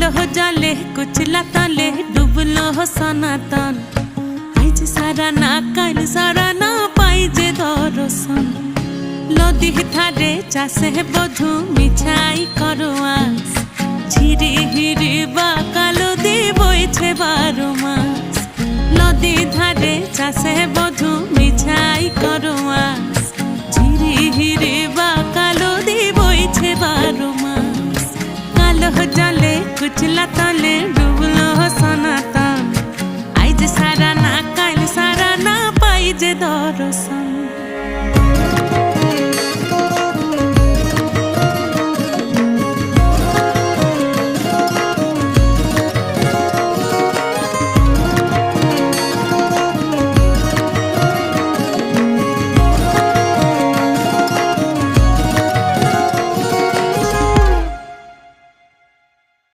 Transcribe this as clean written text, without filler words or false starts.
কালো জলে কুচলা তলে ডুবলো সনাতন আইজ সারা না কাল সারা না পাই যে দর্শন নদী ধারে চাষে বধু মিছাই করো আস ঝিরি হিরি বা কালো দি বইছে 12 মাস নদী ধারে চাষে বধু মিছাই করো আস ঝিরি হিরি বা কালো দি বইছে 12 মাস কালো জলে কুচলা